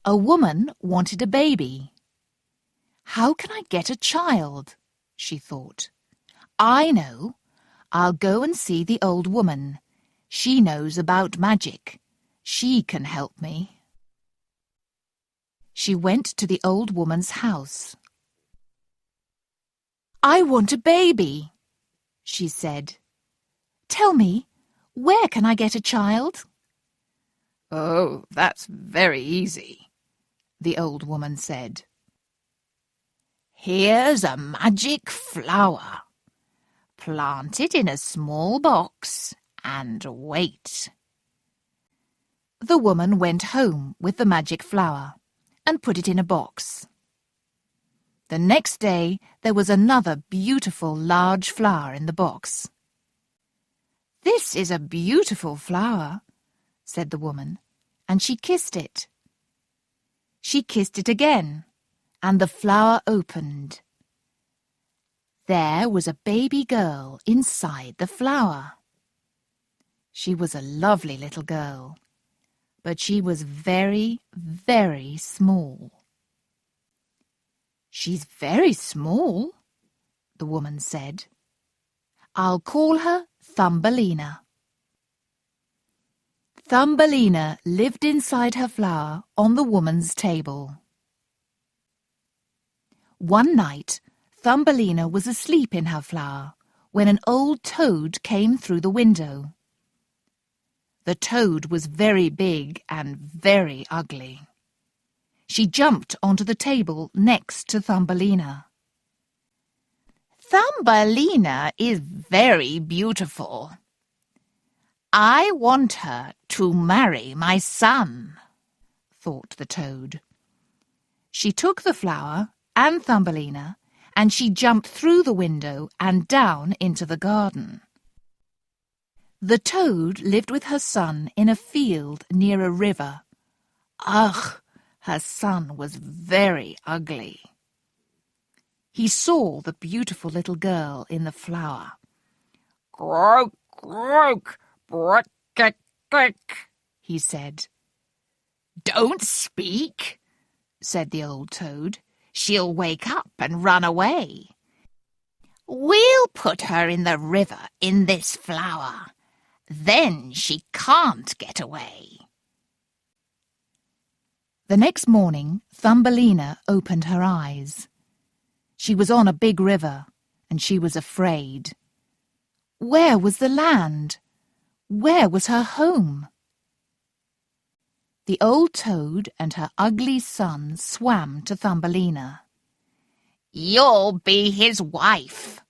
A woman wanted a baby. How can I get a child? She thought. I know. I'll go and see the old woman. She knows about magic. She can help me. She went to the old woman's house. I want a baby, she said. Tell me, where can I get a child? Oh, that's very easy, the old woman said. Here's a magic flower. Plant it in a small box and wait. The woman went home with the magic flower and put it in a box. The next day there was another beautiful large flower in the box. This is a beautiful flower, said the woman, and she kissed it. She kissed it again, and the flower opened. There was a baby girl inside the flower. She was a lovely little girl, but she was very, very small. She's very small, the woman said. I'll call her Thumbelina. Thumbelina lived inside her flower on the woman's table. One night, Thumbelina was asleep in her flower when an old toad came through the window. The toad was very big and very ugly. She jumped onto the table next to Thumbelina. Thumbelina is very beautiful. I want her to marry my son, thought the toad. She took the flower and Thumbelina, and she jumped through the window and down into the garden. The toad lived with her son in a field near a river. Ugh! Her son was very ugly. He saw the beautiful little girl in the flower. Croak, croak, brook, he said. Don't speak, said the old toad. She'll wake up and run away. We'll put her in the river in this flower. Then she can't get away. The next morning, Thumbelina opened her eyes. She was on a big river, and she was afraid. Where was the land? Where was her home? The old toad and her ugly son swam to Thumbelina. You'll be his wife,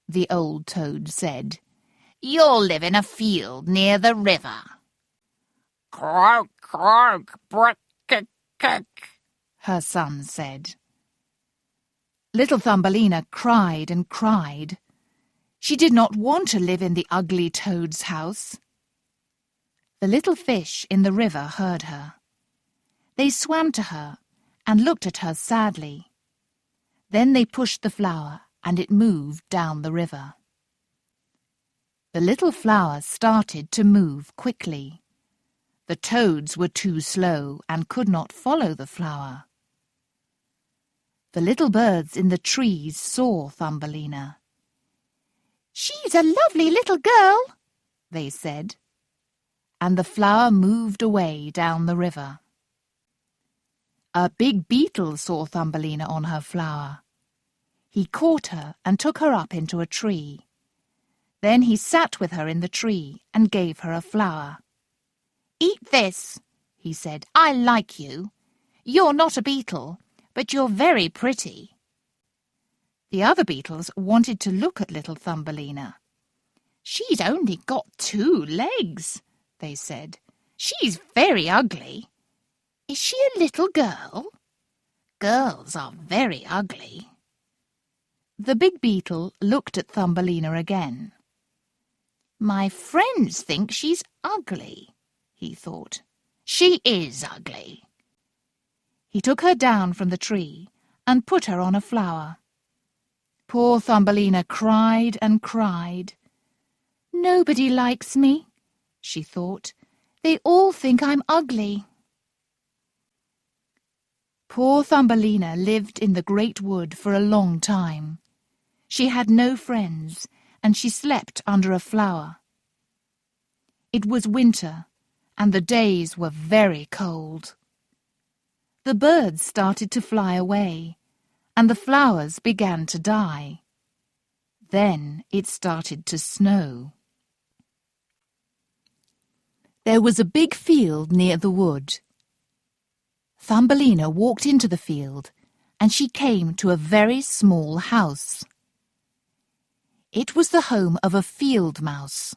the old toad said. You'll live in a field near the river. Croak, croak, brook, her son said. Little Thumbelina cried and cried. She did not want to live in the ugly toad's house. The little fish in the river heard her. They swam to her and looked at her sadly. Then they pushed the flower and it moved down the river. The little flower started to move quickly. The toads were too slow and could not follow the flower. The little birds in the trees saw Thumbelina. She's a lovely little girl, they said. And the flower moved away down the river. A big beetle saw Thumbelina on her flower. He caught her and took her up into a tree. Then he sat with her in the tree and gave her a flower. Eat this, he said. I like you. You're not a beetle, but you're very pretty. The other beetles wanted to look at little Thumbelina. She's only got 2 legs, they said. She's very ugly. Is she a little girl? Girls are very ugly. The big beetle looked at Thumbelina again. My friends think she's ugly, he thought. She is ugly. He took her down from the tree and put her on a flower. Poor Thumbelina cried and cried. Nobody likes me, she thought. They all think I'm ugly. Poor Thumbelina lived in the great wood for a long time. She had no friends, and she slept under a flower. It was winter, and the days were very cold. The birds started to fly away, and the flowers began to die. Then it started to snow. There was a big field near the wood. Thumbelina walked into the field, and she came to a very small house. It was the home of a field mouse.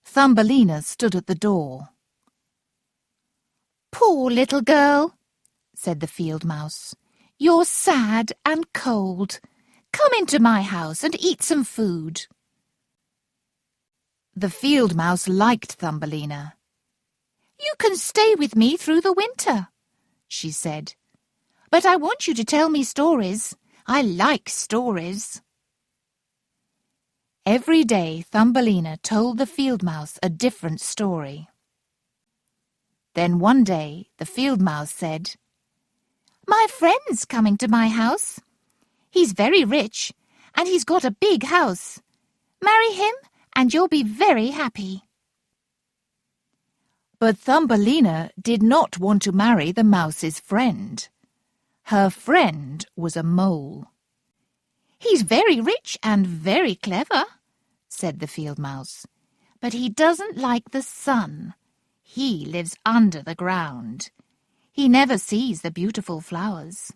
Thumbelina stood at the door. "Poor little girl," said the field mouse. "You're sad and cold. Come into my house and eat some food." The field mouse liked Thumbelina. "You can stay with me through the winter," she said. "But I want you to tell me stories. I like stories." Every day Thumbelina told the field mouse a different story. Then one day the field mouse said, "My friend's coming to my house. He's very rich, and he's got a big house. Marry him, and you'll be very happy." But Thumbelina did not want to marry the mouse's friend. Her friend was a mole. "He's very rich and very clever," said the field mouse, "but he doesn't like the sun. He lives under the ground. He never sees the beautiful flowers."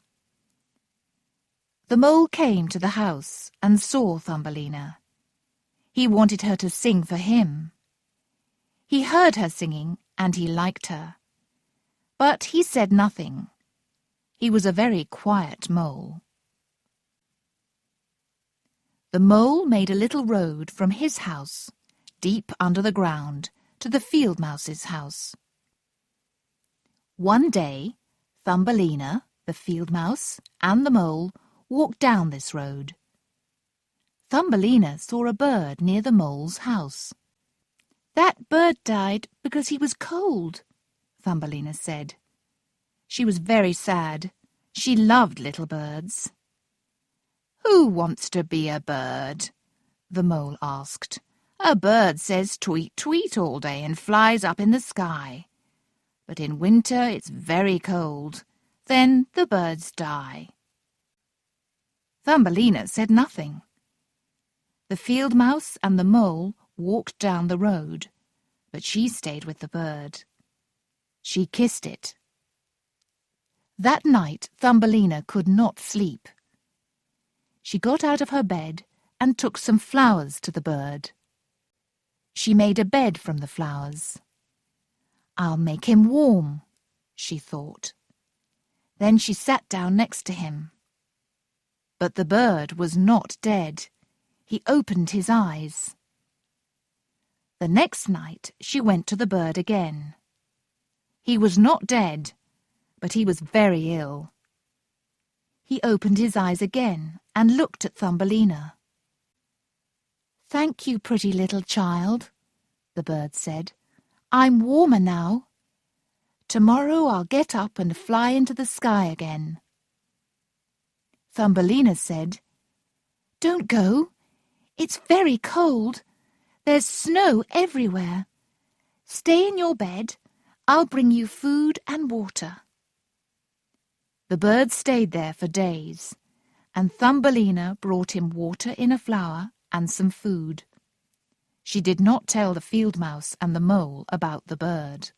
The mole came to the house and saw Thumbelina. He wanted her to sing for him. He heard her singing and he liked her. But he said nothing. He was a very quiet mole. The mole made a little road from his house, deep under the ground, to the field mouse's house. One day, Thumbelina, the field mouse, and the mole walked down this road. Thumbelina saw a bird near the mole's house. "That bird died because he was cold," Thumbelina said. She was very sad. She loved little birds. "Who wants to be a bird?" the mole asked. "A bird says tweet, tweet all day and flies up in the sky. But in winter it's very cold. Then the birds die." Thumbelina said nothing. The field mouse and the mole walked down the road, but she stayed with the bird. She kissed it. That night Thumbelina could not sleep. She got out of her bed and took some flowers to the bird. She made a bed from the flowers. "I'll make him warm," she thought. Then she sat down next to him. But the bird was not dead. He opened his eyes. The next night she went to the bird again. He was not dead, but he was very ill. He opened his eyes again and looked at Thumbelina. "Thank you, pretty little child," the bird said. "I'm warmer now. Tomorrow I'll get up and fly into the sky again." Thumbelina said, "Don't go. It's very cold. There's snow everywhere. Stay in your bed. I'll bring you food and water." The bird stayed there for days, and Thumbelina brought him water in a flower and some food. She did not tell the field mouse and the mole about the bird.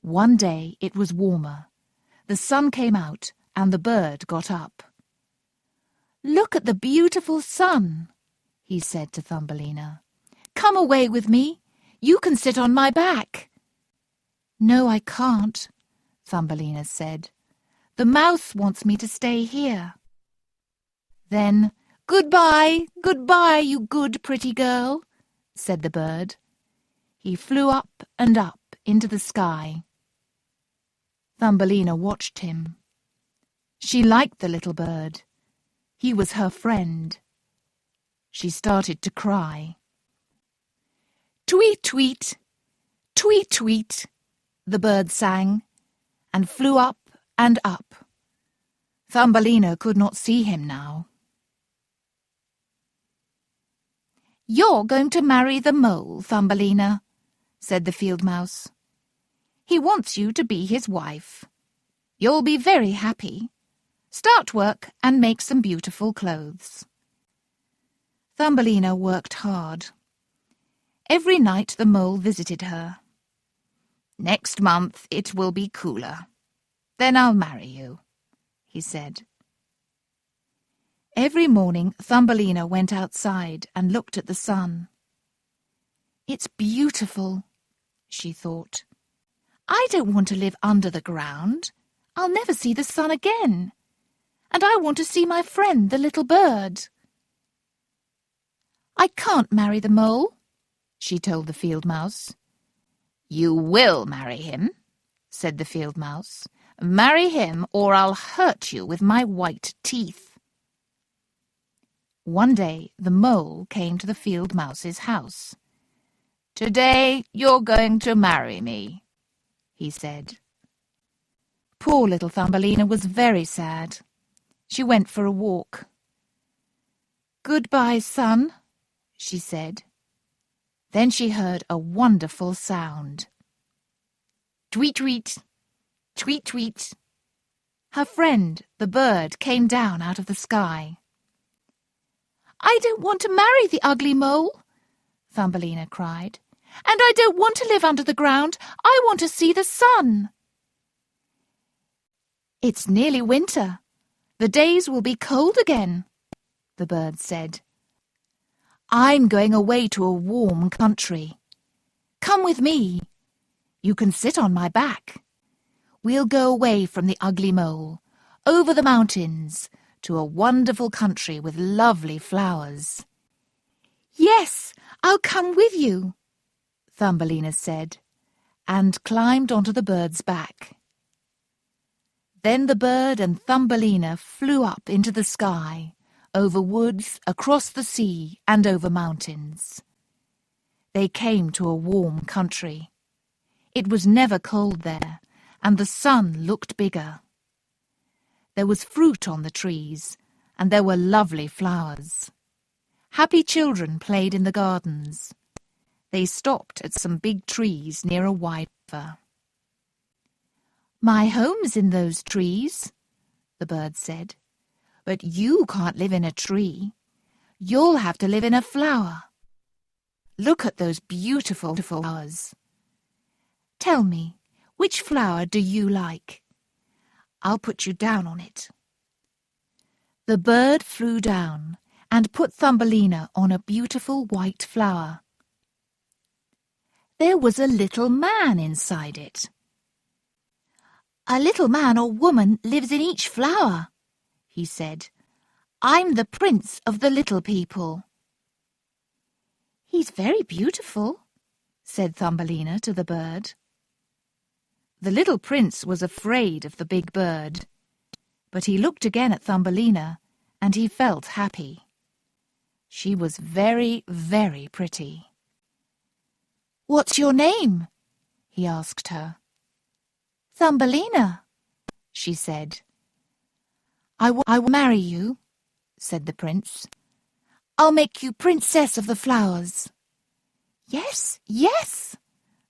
One day it was warmer. The sun came out and the bird got up. "Look at the beautiful sun," he said to Thumbelina. "Come away with me. You can sit on my back." "No, I can't," Thumbelina said. "The mouse wants me to stay here." Then, "Goodbye, goodbye, you good pretty girl," said the bird. He flew up and up into the sky. Thumbelina watched him. She liked the little bird. He was her friend. She started to cry. "Tweet, tweet, tweet, tweet," the bird sang, and flew up and up. Thumbelina could not see him now. "You're going to marry the mole, Thumbelina," said the field mouse. "He wants you to be his wife. You'll be very happy. Start work and make some beautiful clothes." Thumbelina worked hard. Every night the mole visited her. "Next month it will be cooler. Then I'll marry you," he said. Every morning Thumbelina went outside and looked at the sun. "It's beautiful," she thought. "I don't want to live under the ground. I'll never see the sun again. And I want to see my friend, the little bird." "I can't marry the mole," she told the field mouse. "You will marry him," said the field mouse. "Marry him or I'll hurt you with my white teeth." One day the mole came to the field mouse's house. "Today you're going to marry me," he said. Poor little Thumbelina was very sad. She went for a walk. "Goodbye, sun," she said. Then she heard a wonderful sound. Tweet, tweet, tweet, tweet. Her friend, the bird, came down out of the sky. "I don't want to marry the ugly mole," Thumbelina cried. "And I don't want to live under the ground. I want to see the sun." "It's nearly winter. The days will be cold again," the bird said. "I'm going away to a warm country. Come with me. You can sit on my back. We'll go away from the ugly mole, over the mountains, to a wonderful country with lovely flowers." "Yes, I'll come with you," Thumbelina said, and climbed onto the bird's back. Then the bird and Thumbelina flew up into the sky, over woods, across the sea, and over mountains. They came to a warm country. It was never cold there, and the sun looked bigger. There was fruit on the trees, and there were lovely flowers. Happy children played in the gardens. They stopped at some big trees near a wide river. "My home's in those trees," the bird said. "But you can't live in a tree. You'll have to live in a flower. Look at those beautiful flowers. Tell me, which flower do you like? I'll put you down on it." The bird flew down and put Thumbelina on a beautiful white flower. There was a little man inside it. "A little man or woman lives in each flower," he said. "I'm the prince of the little people." "He's very beautiful," said Thumbelina to the bird. The little prince was afraid of the big bird, but he looked again at Thumbelina, and he felt happy. She was very, very pretty. "What's your name?" he asked her. "Thumbelina," she said. I will marry you," said the prince. "I'll make you princess of the flowers." "Yes, yes,"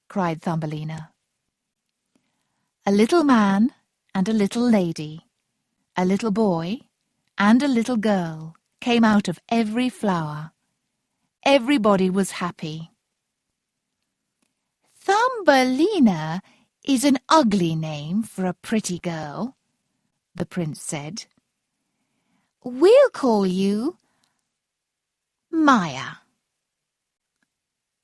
cried Thumbelina. A little man and a little lady, a little boy and a little girl came out of every flower. Everybody was happy. "Thumbelina is an ugly name for a pretty girl," the prince said. "We'll call you Maya."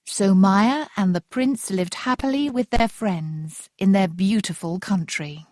So Maya and the prince lived happily with their friends in their beautiful country.